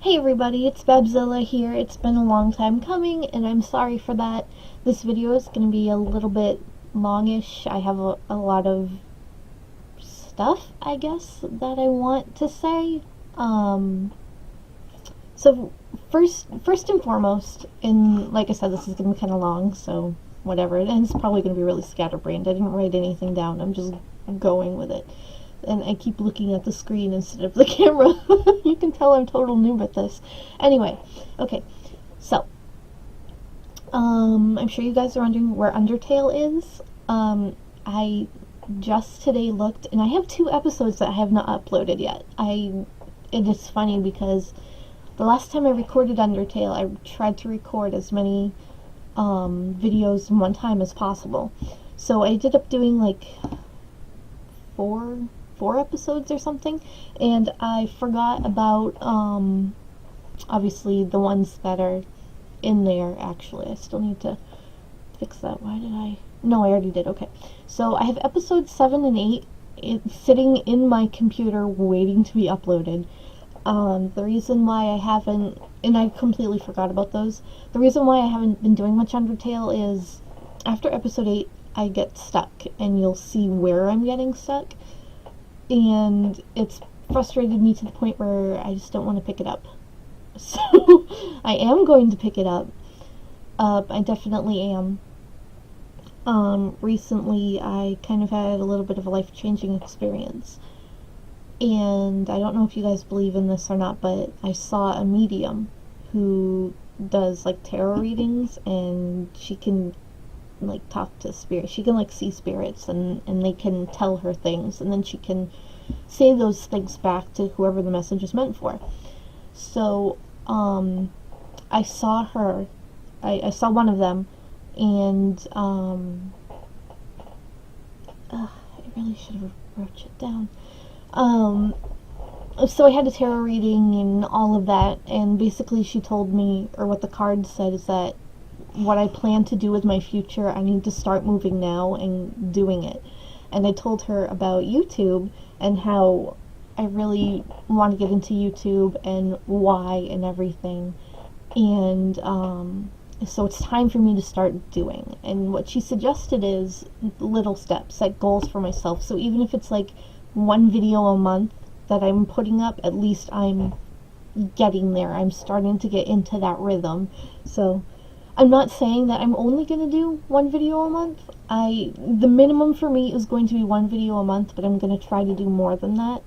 Hey everybody, it's Babzilla here. It's been a long time coming, and I'm sorry for that. This video is going to be a little bit longish. I have a lot of stuff, I guess, that I want to say. So first and foremost, and like I said, this is going to be kind of long, so whatever. And it's probably going to be really scatterbrained. I didn't write anything down. I'm just going with it. And I keep looking at the screen instead of the camera. You can tell I'm total noob at this. Anyway, okay, so, I'm sure you guys are wondering where Undertale is. I just today looked, and I have 2 episodes that I have not uploaded yet. It is funny because the last time I recorded Undertale, I tried to record as many, videos in one time as possible. So I ended up doing, like, four episodes or something, and I forgot about obviously the ones that are in there. Actually, I still need to fix that. Why did I? No, I already did. Okay, so I have episodes 7 and 8 sitting in my computer waiting to be uploaded. The reason why I haven't, and I completely forgot about those, the reason why I haven't been doing much Undertale is after episode 8 I get stuck, and you'll see where I'm getting stuck, and it's frustrated me to the point where I just don't want to pick it up. So I am going to pick it up. I definitely am. Recently I kind of had a little bit of a life-changing experience, and I don't know if you guys believe in this or not, but I saw a medium who does like tarot readings, and she can like talk to spirits. She can like see spirits, and they can tell her things, and then she can say those things back to whoever the message is meant for. So I saw her, I saw one of them, and I really should have wrote it down. So I had a tarot reading and all of that, and basically she told me, or what the card said is that what I plan to do with my future, I need to start moving now and doing it. And I told her about YouTube and how I really want to get into YouTube and why and everything. And so it's time for me to start doing. And what she suggested is little steps, set goals for myself. So even if it's like 1 video a month that I'm putting up, at least I'm getting there. I'm starting to get into that rhythm. So I'm not saying that I'm only going to do 1 video a month. The minimum for me is going to be 1 video a month, but I'm going to try to do more than that.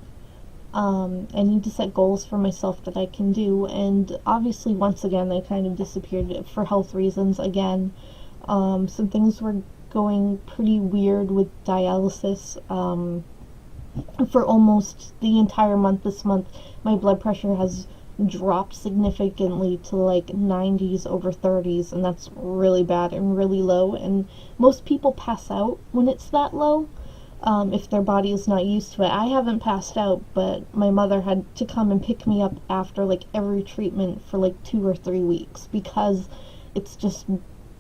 I need to set goals for myself that I can do, and obviously once again they kind of disappeared for health reasons again. Some things were going pretty weird with dialysis. For almost the entire month this month, my blood pressure has dropped significantly to like 90s over 30s, and that's really bad and really low, and most people pass out when it's that low, if their body is not used to it. I haven't passed out, but my mother had to come and pick me up after like every treatment for like 2 or 3 weeks because it's just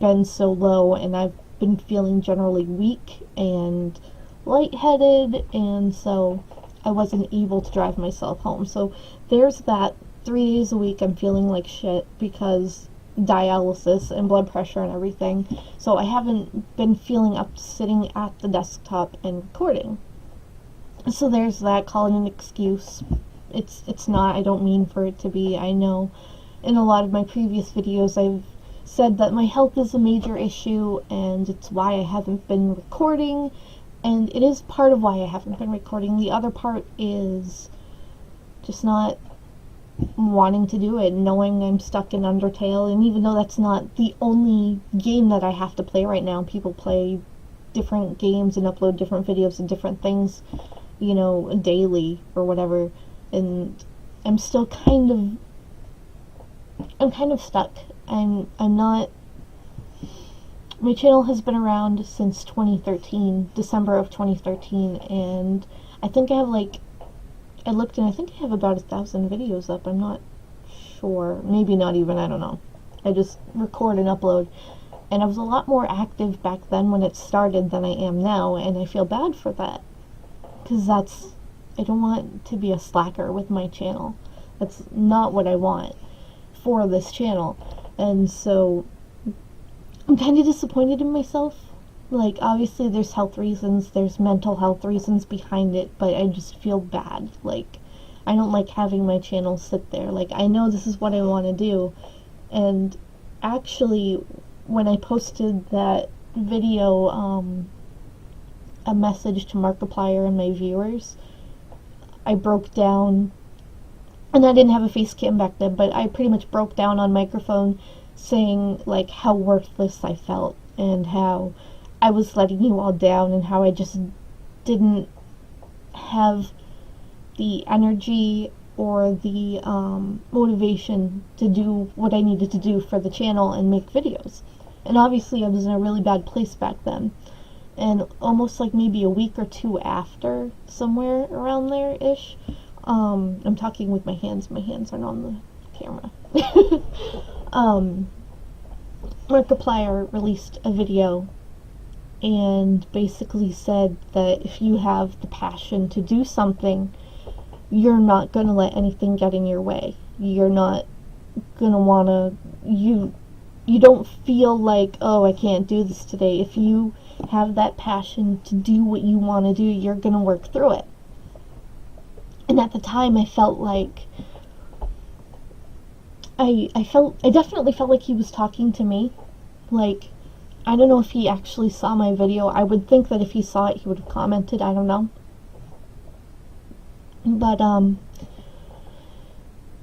been so low, and I've been feeling generally weak and lightheaded, and so I wasn't able to drive myself home. So there's that. 3 days a week I'm feeling like shit because dialysis and blood pressure and everything. So I haven't been feeling up sitting at the desktop and recording. So there's that. Call it an excuse. It's not. I don't mean for it to be. I know in a lot of my previous videos I've said that my health is a major issue, and it's why I haven't been recording, and it is part of why I haven't been recording. The other part is just not wanting to do it, knowing I'm stuck in Undertale, and even though that's not the only game that I have to play right now, people play different games and upload different videos and different things, you know, daily or whatever, and I'm still kind of stuck. I'm not, my channel has been around since 2013, December of 2013, and I think I have like, I looked and I think I have about 1,000 videos up. I'm not sure. Maybe not even, I don't know. I just record and upload. And I was a lot more active back then when it started than I am now, and I feel bad for that. Because I don't want to be a slacker with my channel. That's not what I want for this channel. And so I'm kind of disappointed in myself. Like, obviously there's health reasons, there's mental health reasons behind it, but I just feel bad. Like, I don't like having my channel sit there. Like, I know this is what I want to do, and actually, when I posted that video, a message to Markiplier and my viewers, I broke down, and I didn't have a face cam back then, but I pretty much broke down on microphone saying, like, how worthless I felt, and how I was letting you all down, and how I just didn't have the energy or the motivation to do what I needed to do for the channel and make videos. And obviously I was in a really bad place back then. And almost like maybe a week or two after, somewhere around there-ish, I'm talking with my hands aren't on the camera. Markiplier released a video and basically said that if you have the passion to do something, you're not going to let anything get in your way. You're not going to want to, you don't feel like, oh, I can't do this today. If you have that passion to do what you want to do, you're going to work through it. And at the time, I felt like, I definitely felt like he was talking to me. Like, I don't know if he actually saw my video. I would think that if he saw it, he would have commented. I don't know. But,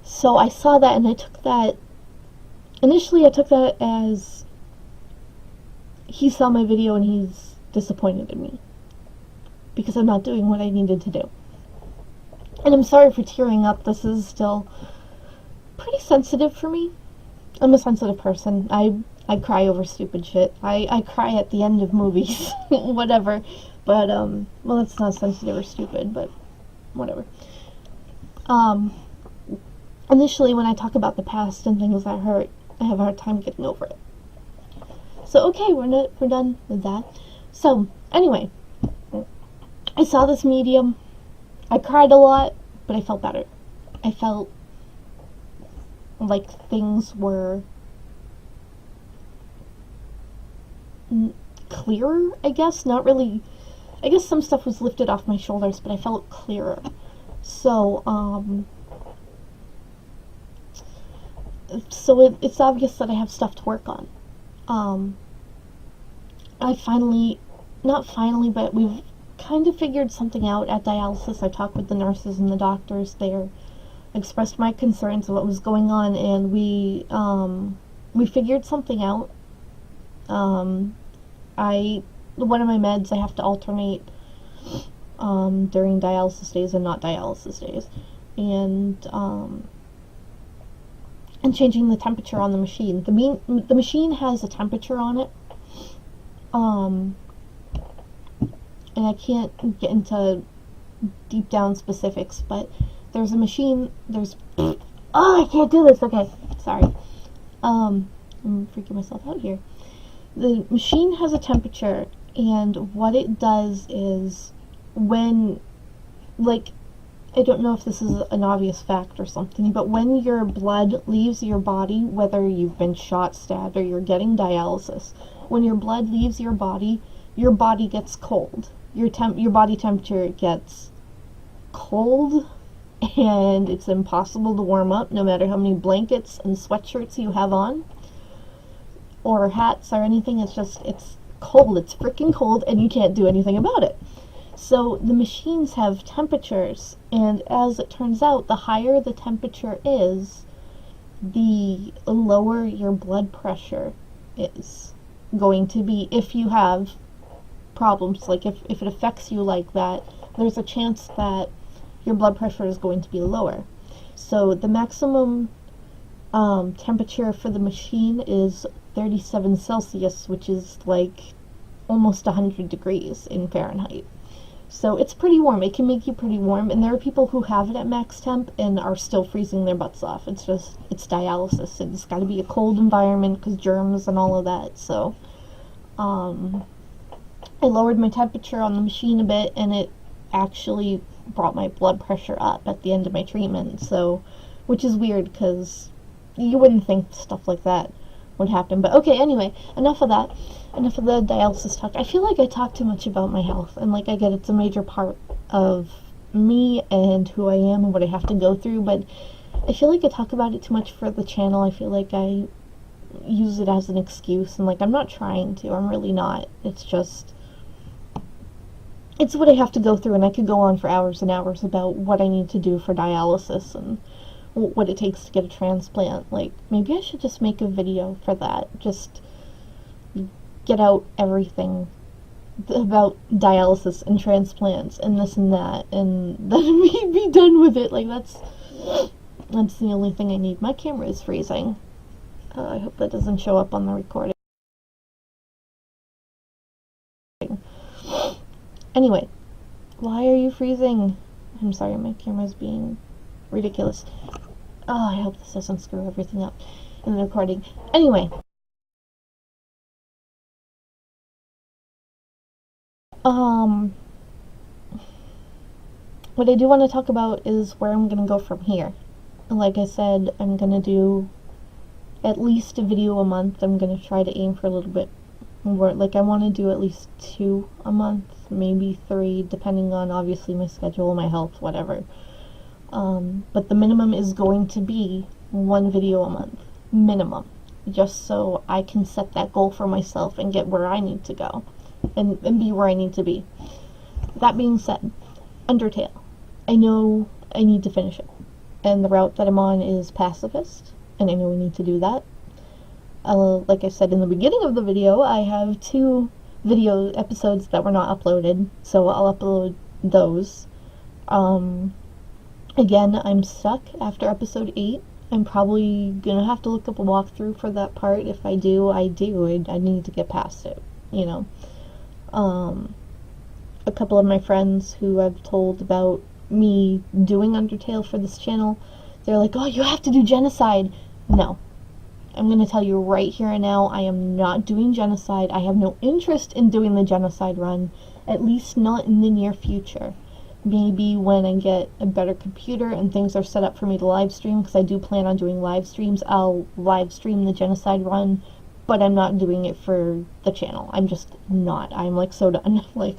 so I saw that, and I took that, initially I took that as he saw my video and he's disappointed in me because I'm not doing what I needed to do. And I'm sorry for tearing up. This is still pretty sensitive for me. I'm a sensitive person. I cry over stupid shit. I cry at the end of movies, whatever. But, well, it's not sensitive or stupid, but whatever. Initially, when I talk about the past and things that hurt, I have a hard time getting over it. So, okay, we're done with that. So, anyway, I saw this medium. I cried a lot, but I felt better. I felt like things were clearer, I guess. Not really. I guess some stuff was lifted off my shoulders, but I felt clearer. So, it's obvious that I have stuff to work on. Not finally, but we've kind of figured something out at dialysis. I talked with the nurses and the doctors there, expressed my concerns of what was going on, and we figured something out. One of my meds I have to alternate during dialysis days and not dialysis days, and changing the temperature on the machine. The machine has a temperature on it, and I can't get into deep down specifics, but there's a machine, oh, I can't do this, okay, sorry, I'm freaking myself out here. The machine has a temperature, and what it does is, when, like, I don't know if this is an obvious fact or something, but when your blood leaves your body, whether you've been shot, stabbed, or you're getting dialysis, when your blood leaves your body gets cold. Your body temperature gets cold, and it's impossible to warm up no matter how many blankets and sweatshirts you have on, or hats or anything. It's cold. It's freaking cold, and you can't do anything about it. So the machines have temperatures, and as it turns out, the higher the temperature is, the lower your blood pressure is going to be. If you have problems, like if it affects you like that, there's a chance that your blood pressure is going to be lower. So the maximum temperature for the machine is 37 Celsius, which is like almost 100 degrees in Fahrenheit. So it's pretty warm. It can make you pretty warm, and there are people who have it at max temp and are still freezing their butts off. It's dialysis, and it's got to be a cold environment because germs and all of that. So I lowered my temperature on the machine a bit, and it actually brought my blood pressure up at the end of my treatment. So which is weird because you wouldn't think stuff like that would happen. But okay, anyway, enough of that. Enough of the dialysis talk. I feel like I talk too much about my health, and like I get it's a major part of me and who I am and what I have to go through, but I feel like I talk about it too much for the channel. I feel like I use it as an excuse, and like I'm not trying to. I'm really not. It's just it's what I have to go through, and I could go on for hours and hours about what I need to do for dialysis and what it takes to get a transplant. Like, maybe I should just make a video for that. Just get out everything about dialysis and transplants and this and that, and then be done with it. Like, that's the only thing I need. My camera is freezing. I hope that doesn't show up on the recording. Anyway, why are you freezing? I'm sorry, my camera's being ridiculous. Oh, I hope this doesn't screw everything up in the recording. Anyway. What I do want to talk about is where I'm going to go from here. Like I said, I'm going to do at least a video a month. I'm going to try to aim for a little bit more. Like, I want to do at least 2 a month, maybe 3, depending on, obviously, my schedule, my health, whatever. But the minimum is going to be 1 video a month. Minimum. Just so I can set that goal for myself and get where I need to go. And be where I need to be. That being said, Undertale. I know I need to finish it. And the route that I'm on is pacifist, and I know we need to do that. Like I said in the beginning of the video, I have 2 video episodes that were not uploaded, so I'll upload those. Again, I'm stuck after episode 8. I'm probably gonna have to look up a walkthrough for that part. If I do, I need to get past it, you know. A couple of my friends who I've told about me doing Undertale for this channel, they're like, oh, you have to do Genocide. No. I'm going to tell you right here and now, I am not doing Genocide. I have no interest in doing the Genocide run, at least not in the near future. Maybe when I get a better computer and things are set up for me to live stream, because I do plan on doing live streams, I'll live stream the Genocide run, but I'm not doing it for the channel. I'm just not. I'm like so done. Like,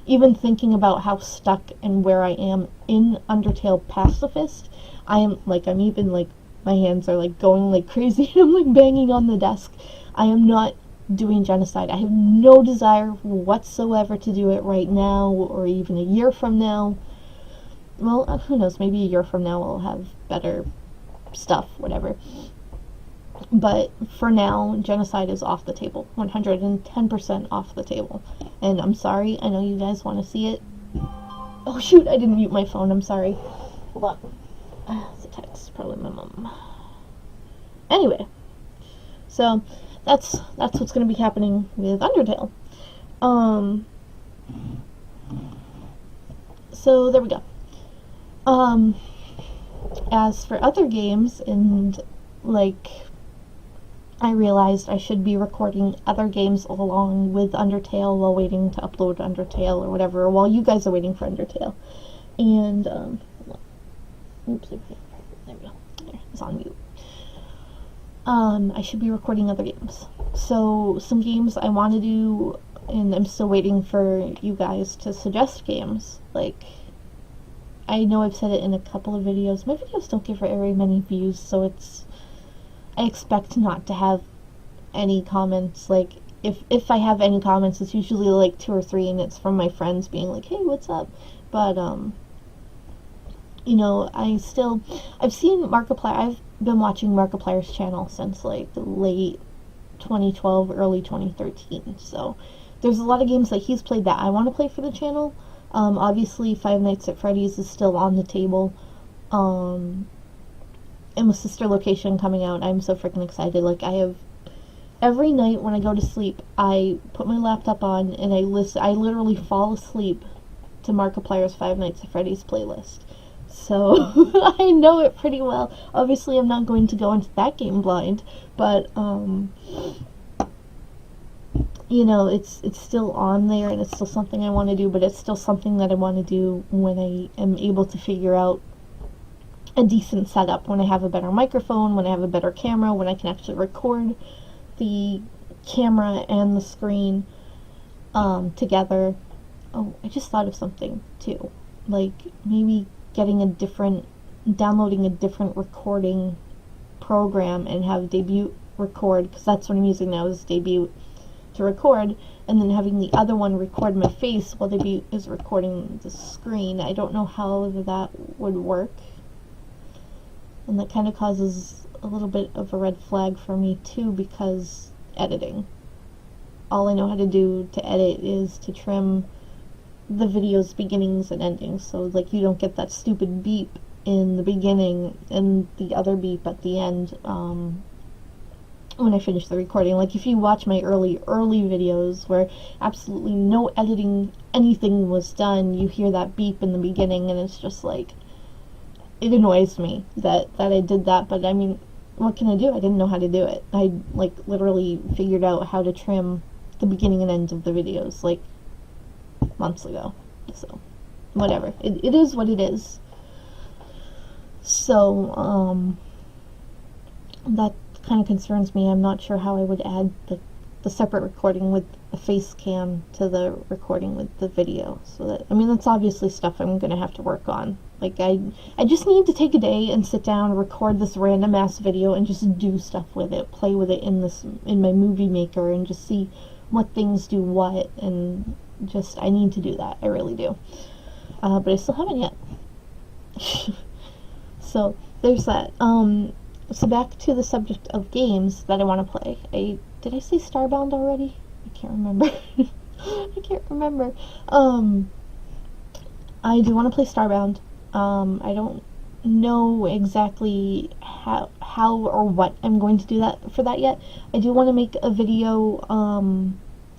even thinking about how stuck and where I am in Undertale Pacifist, I'm even like, my hands are like going like crazy and I'm like banging on the desk. I am not doing Genocide. I have no desire whatsoever to do it right now or even a year from now. Well, who knows, maybe a year from now I'll have better stuff, whatever. But for now, Genocide is off the table. 110% off the table. And I'm sorry, I know you guys want to see it. Oh shoot, I didn't mute my phone, I'm sorry. Hold on. It's a text, probably my mom. Anyway, so that's what's going to be happening with Undertale. So there we go. As for other games, and like, I realized I should be recording other games along with Undertale while waiting to upload Undertale or whatever, while you guys are waiting for Undertale. And, oops, there we go. There, it's on mute. I should be recording other games. So, some games I want to do, and I'm still waiting for you guys to suggest games. Like, I know I've said it in a couple of videos. My videos don't get very many views, so I expect not to have any comments. Like, if I have any comments, it's usually like 2 or 3, and it's from my friends being like, hey, what's up? But, you know, I've seen Markiplier. I've been watching Markiplier's channel since, like, late 2012, early 2013, so there's a lot of games that he's played that I want to play for the channel. Obviously, Five Nights at Freddy's is still on the table, and with Sister Location coming out, I'm so freaking excited. Like, every night when I go to sleep, I put my laptop on and I literally fall asleep to Markiplier's Five Nights at Freddy's playlist. So, I know it pretty well. Obviously, I'm not going to go into that game blind, but, you know, it's still on there, and it's still something I want to do, but it's still something that I want to do when I am able to figure out a decent setup, when I have a better microphone, when I have a better camera, when I can actually record the camera and the screen together. Oh, I just thought of something too. Like maybe downloading a different recording program and have Debut record, because that's what I'm using now, is Debut to record, and then having the other one record my face while Debut is recording the screen. I don't know how that would work, and that kind of causes a little bit of a red flag for me too, because editing. All I know how to do to edit is to trim the video's beginnings and endings, so like you don't get that stupid beep in the beginning and the other beep at the end when I finish the recording. Like if you watch my early videos where absolutely no editing, anything was done, you hear that beep in the beginning, and it's just like, it annoys me that I did that. But I mean, what can I do? I didn't know how to do it. I like literally figured out how to trim the beginning and end of the videos like months ago, so whatever, it is what it is. So that kind of concerns me. I'm not sure how I would add the separate recording with the face cam to the recording with the video. So that, I mean, that's obviously stuff I'm gonna have to work on. Like I just need to take a day and sit down and record this random ass video and just do stuff with it, play with it in my movie maker, and just see what things do what, and just, I need to do that. I really do. But I still haven't yet. So there's that. So back to the subject of games that I want to play. Did I say Starbound already? I can't remember. I can't remember. I do want to play Starbound. I don't know exactly how or what I'm going to do for that yet. I do want to make a video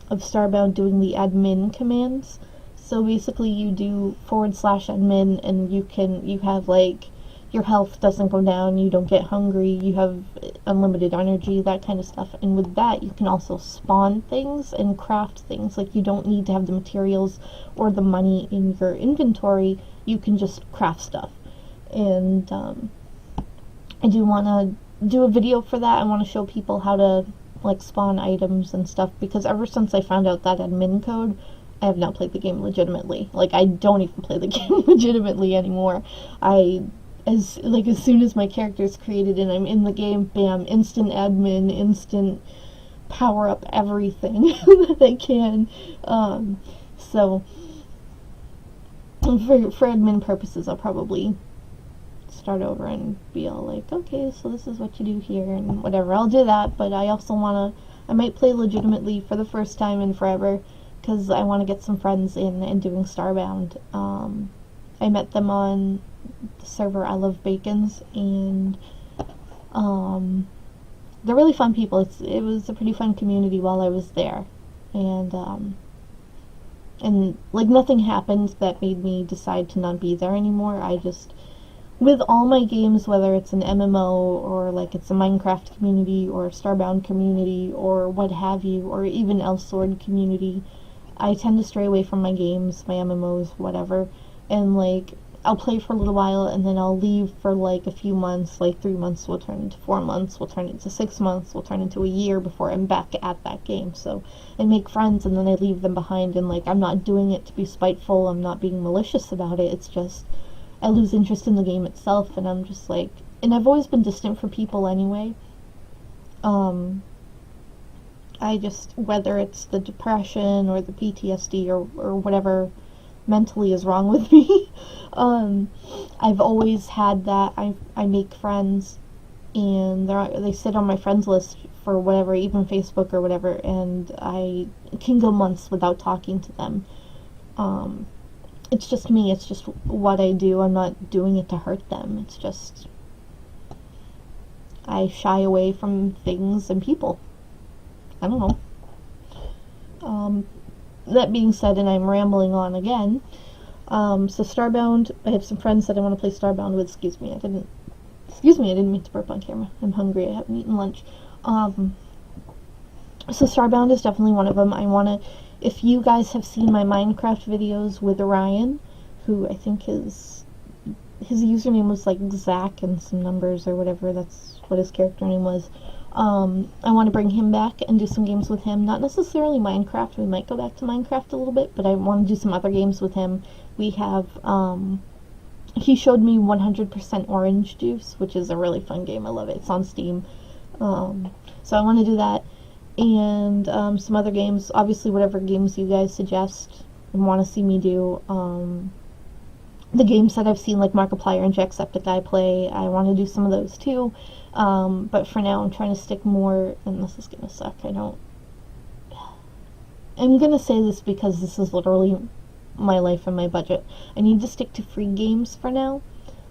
of Starbound doing the admin commands. So basically you do /admin, and you have like, your health doesn't go down, you don't get hungry, you have unlimited energy, that kind of stuff. And with that, you can also spawn things and craft things. Like, you don't need to have the materials or the money in your inventory, you can just craft stuff. And I do want to do a video for that. I want to show people how to like spawn items and stuff, because ever since I found out that admin code, I have not played the game legitimately. Like, I don't even play the game legitimately anymore. As soon as my character is created and I'm in the game, bam, instant admin, instant power up everything that I can. So for admin purposes, I'll probably start over and be all like, okay, so this is what you do here and whatever. I'll do that, but I also I might play legitimately for the first time in forever, because I want to get some friends in and doing Starbound. I met them on the server I Love Bacons, and they're really fun people. It was a pretty fun community while I was there, and like nothing happened that made me decide to not be there anymore. I just, with all my games, whether it's an MMO or like it's a Minecraft community or a Starbound community or what have you, or even Elsword community, I tend to stray away from my games, my MMOs, whatever, and like I'll play for a little while and then I'll leave for like a few months, like 3 months will turn into 4 months, will turn into 6 months, will turn into a year before I'm back at that game. So I make friends and then I leave them behind, and like I'm not doing it to be spiteful, I'm not being malicious about it, it's just I lose interest in the game itself, and I'm just like, and I've always been distant from people anyway. I just, whether it's the depression or the PTSD or whatever mentally is wrong with me, I've always had that. I make friends, and they sit on my friends list for whatever, even Facebook or whatever, and I can go months without talking to them. It's just me, it's just what I do. I'm not doing it to hurt them, it's just I shy away from things and people. I don't know. That being said, and I'm rambling on again, so Starbound, I have some friends that I want to play Starbound with. Excuse me, I didn't mean to burp on camera. I'm hungry, I haven't eaten lunch. So Starbound is definitely one of them. If you guys have seen my Minecraft videos with Orion, who I think is his username was like Zach and some numbers or whatever. That's what his character name was. I want to bring him back and do some games with him. Not necessarily Minecraft. We might go back to Minecraft a little bit, but I want to do some other games with him. We have, he showed me 100% Orange Juice, which is a really fun game. I love it. It's on Steam. So I want to do that. And some other games. Obviously, whatever games you guys suggest and want to see me do. The games that I've seen, like Markiplier and Jacksepticeye play, I want to do some of those too. But for now, I'm trying to stick more, and this is gonna suck. I'm gonna say this because this is literally my life and my budget. I need to stick to free games for now,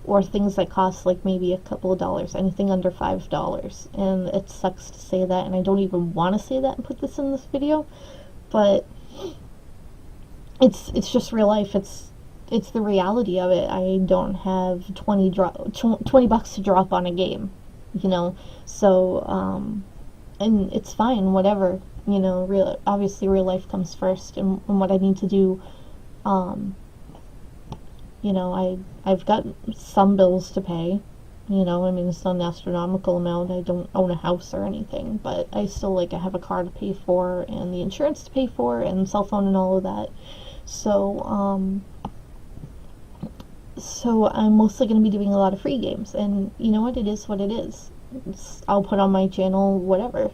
or things that cost like maybe a couple of dollars, anything under $5. And it sucks to say that, and I don't even want to say that and put this in this video, but it's just real life. It's the reality of it. I don't have 20 bucks to drop on a game, you know. So and it's fine, whatever, you know. Obviously real life comes first, and what I need to do. You know, I've got some bills to pay. You know, I mean, it's not an astronomical amount. I don't own a house or anything, but I still, like, I have a car to pay for, and the insurance to pay for, and cell phone and all of that. So I'm mostly going to be doing a lot of free games, and you know what, it is what it is. I'll put on my channel whatever,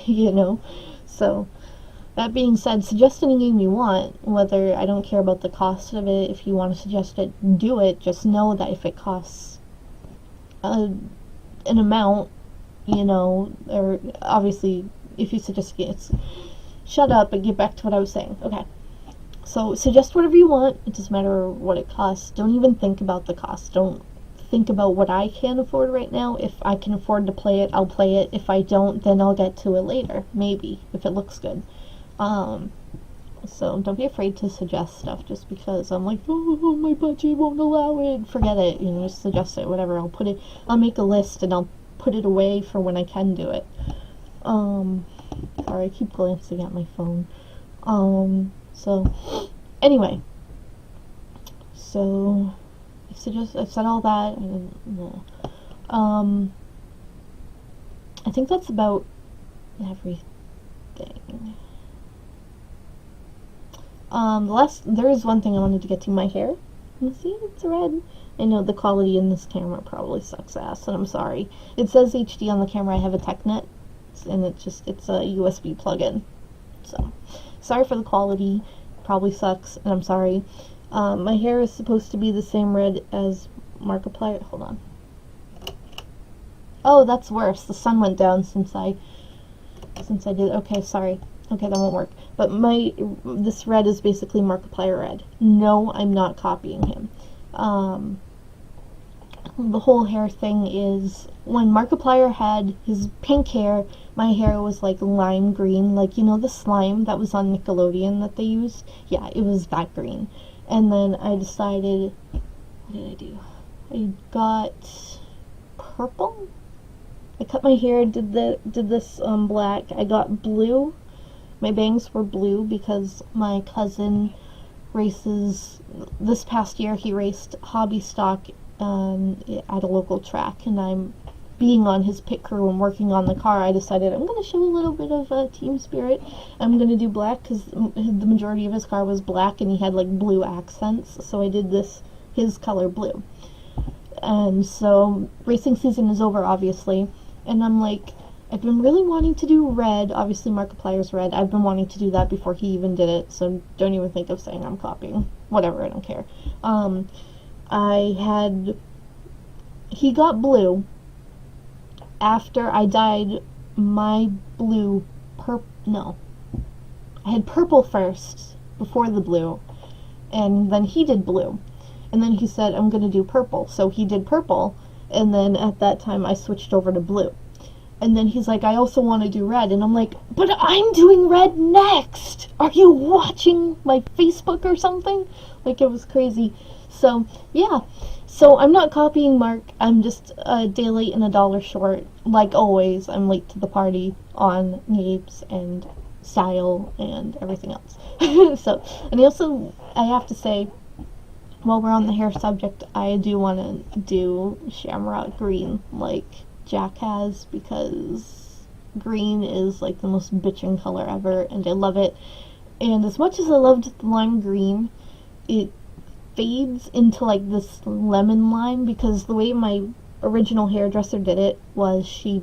you know. So that being said, suggest any game you want, whether I don't care about the cost of it. If you want to suggest it, do it. Just know that if it costs an amount, you know, or obviously if you suggest games, shut up and get back to what I was saying. Okay. So suggest whatever you want. It doesn't matter what it costs. Don't even think about the cost. Don't think about what I can afford right now. If I can afford to play it, I'll play it. If I don't, then I'll get to it later. Maybe, if it looks good. So don't be afraid to suggest stuff just because I'm like, oh, my budget won't allow it. Forget it. You know, just suggest it, whatever. I'll make a list and I'll put it away for when I can do it. Sorry, I keep glancing at my phone. So, anyway, so I've said all that, and, I think that's about everything. There is one thing I wanted to get to, my hair. You see, it's red. I know the quality in this camera probably sucks ass, and I'm sorry. It says HD on the camera. I have a TechNet, and it's a USB plug-in. So, sorry for the quality. Probably sucks, and I'm sorry. My hair is supposed to be the same red as Markiplier. Hold on. Oh, that's worse. The sun went down since I did. Okay, sorry. Okay, that won't work. But this red is basically Markiplier red. No, I'm not copying him. The whole hair thing is, when Markiplier had his pink hair, my hair was like lime green, like, you know, the slime that was on Nickelodeon that they used? Yeah, it was that green. And then I decided, what did I do? I got purple? I cut my hair, did this black. I got blue. My bangs were blue because my cousin races, this past year he raced hobby stock at a local track, and I'm being on his pit crew and working on the car. I decided I'm going to show a little bit of team spirit. I'm going to do black because the majority of his car was black and he had like blue accents, so I did his color blue. And so racing season is over, obviously, and I'm like, I've been really wanting to do red. Obviously Markiplier's red. I've been wanting to do that before he even did it, so don't even think of saying I'm copying. Whatever, I don't care. He got blue after I dyed my blue I had purple first before the blue, and then he did blue, and then he said I'm gonna do purple, so he did purple, and then at that time I switched over to blue. And then he's like, I also want to do red. And I'm like, but I'm doing red next! Are you watching my Facebook or something? Like, it was crazy. So, yeah. So, I'm not copying Mark. I'm just a day late and $1 short. Like always, I'm late to the party on names and style and everything else. So, and I have to say, while we're on the hair subject, I do want to do shamrock green like Jack has, because green is like the most bitchin' color ever, and I love it. And as much as I loved the lime green, it fades into like this lemon lime, because the way my original hairdresser did it was she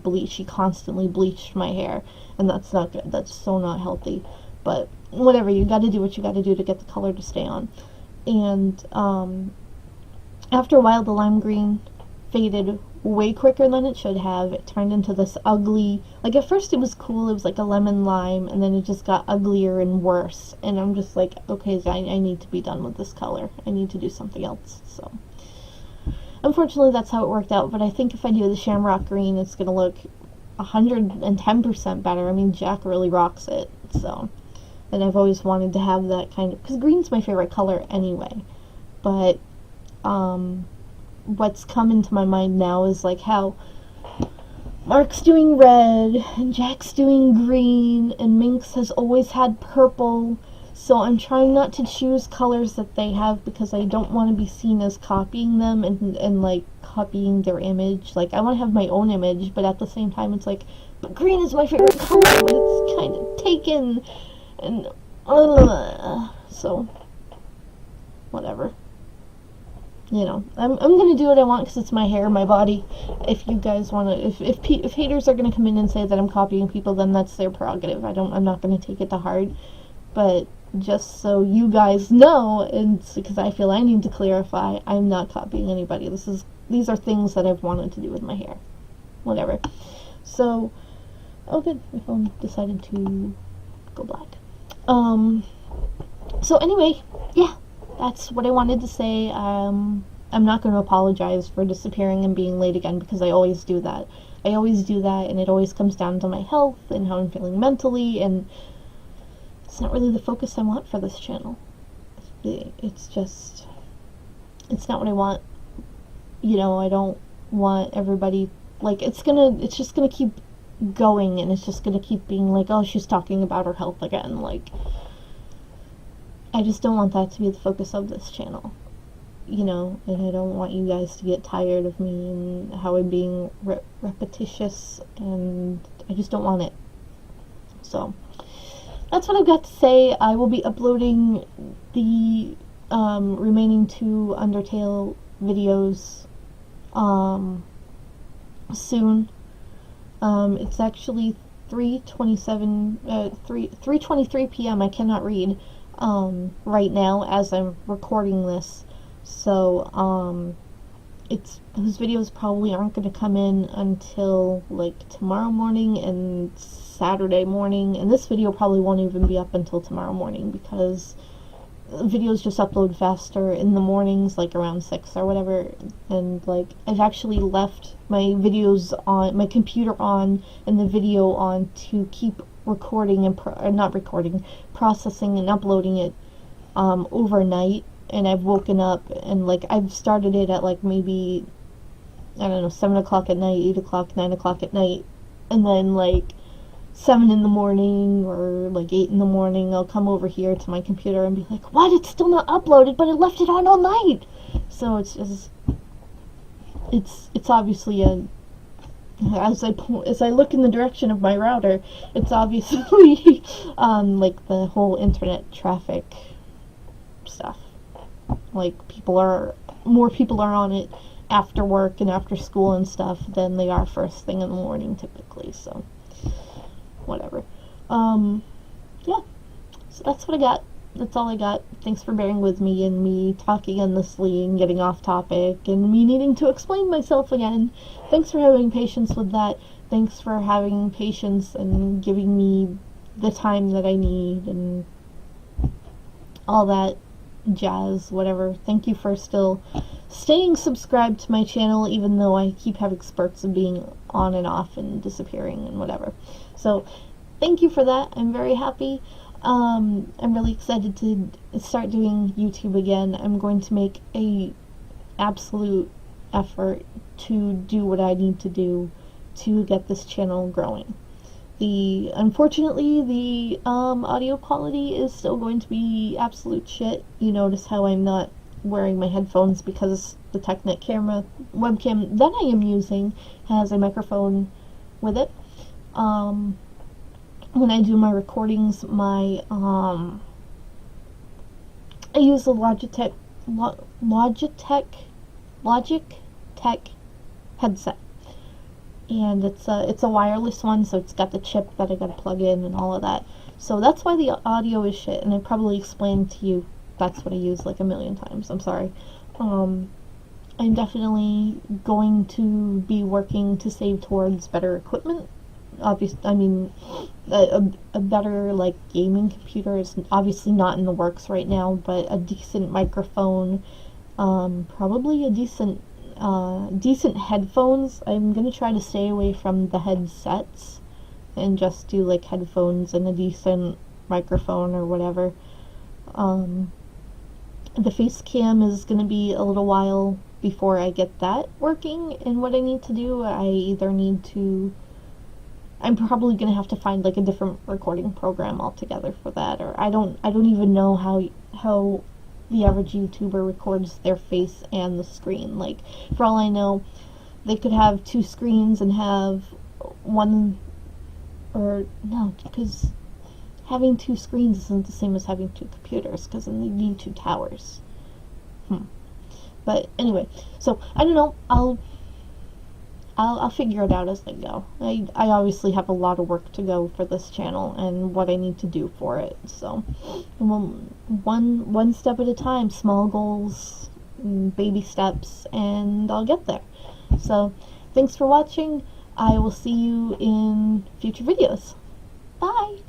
constantly bleached my hair, and that's not good. That's so not healthy. But whatever, you got to do what you got to do to get the color to stay on. And after a while, the lime green faded way quicker than it should have. It turned into this ugly, like at first it was cool, it was like a lemon lime, and then it just got uglier and worse, and I'm just like, okay, I need to be done with this color. I need to do something else. So unfortunately that's how it worked out, but I think if I do the shamrock green, it's gonna look 110% better. I mean, Jack really rocks it, so, and I've always wanted to have that kind of, because green's my favorite color anyway, but what's come into my mind now is like how Mark's doing red and Jack's doing green and Minx has always had purple, so I'm trying not to choose colors that they have, because I don't want to be seen as copying them and like copying their image. Like, I want to have my own image, but at the same time it's like, but green is my favorite color, but it's kind of taken, and so whatever. You know, I'm gonna do what I want because it's my hair, my body. If you guys wanna, if haters are gonna come in and say that I'm copying people, then that's their prerogative. I'm not gonna take it to heart. But just so you guys know, and because I feel I need to clarify, I'm not copying anybody. These are things that I've wanted to do with my hair. Whatever. So, oh good, my phone decided to go black. So anyway, yeah. That's what I wanted to say. I'm not going to apologize for disappearing and being late again, because I always do that. I always do that, and it always comes down to my health and how I'm feeling mentally, and it's not really the focus I want for this channel. It's just, it's not what I want. You know, I don't want everybody, like, it's just gonna keep going, and it's just gonna keep being like, oh, she's talking about her health again, like, I just don't want that to be the focus of this channel, you know, and I don't want you guys to get tired of me and how I'm being repetitious, and I just don't want it. So, that's what I've got to say. I will be uploading the remaining 2 Undertale videos soon. It's actually 3:23 p.m. I cannot read right now as I'm recording this, so those videos probably aren't going to come in until like tomorrow morning and Saturday morning, and this video probably won't even be up until tomorrow morning, because videos just upload faster in the mornings, like around 6 or whatever, and like I've actually left my videos on my computer on and the video on to keep recording and processing and uploading it overnight, and I've woken up and like I've started it at like maybe, I don't know, 7 o'clock at night, 8 o'clock, 9 o'clock at night, and then like 7 in the morning or like 8 in the morning I'll come over here to my computer and be like, what, it's still not uploaded, but I left it on all night. So it's just, it's obviously as I look in the direction of my router, it's obviously like the whole internet traffic stuff. Like more people are on it after work and after school and stuff than they are first thing in the morning typically, so whatever. Yeah, so that's what I got. That's all I got. Thanks for bearing with me and me talking endlessly and getting off topic and me needing to explain myself again. Thanks for having patience with that. Thanks for having patience and giving me the time that I need and all that jazz, whatever. Thank you for still staying subscribed to my channel, even though I keep having spurts of being on and off and disappearing and whatever. So, thank you for that. I'm very happy. I'm really excited to start doing YouTube again. I'm going to make a absolute effort to do what I need to do to get this channel growing. Unfortunately, the audio quality is still going to be absolute shit. You notice how I'm not wearing my headphones because the Technic camera webcam that I am using has a microphone with it. When I do my recordings, I use the Logitech headset, and it's a wireless one, so it's got the chip that I gotta plug in and all of that. So that's why the audio is shit, and I probably explained to you that's what I use like a million times. I'm sorry. I'm definitely going to be working to save towards better equipment. Obviously, I mean, a better like gaming computer is obviously not in the works right now, but a decent microphone, probably a decent headphones. I'm gonna try to stay away from the headsets and just do like headphones and a decent microphone or whatever. The face cam is gonna be a little while before I get that working, and what I need to do, I'm probably gonna have to find like a different recording program altogether for that, or I don't even know how the average YouTuber records their face and the screen. Like, for all I know, they could have two screens and have one, or no, because having two screens isn't the same as having two computers, because then you need two towers. But anyway, so I don't know. I'll figure it out as I go. I obviously have a lot of work to go for this channel and what I need to do for it. So, one step at a time, small goals, baby steps, and I'll get there. So, thanks for watching. I will see you in future videos. Bye!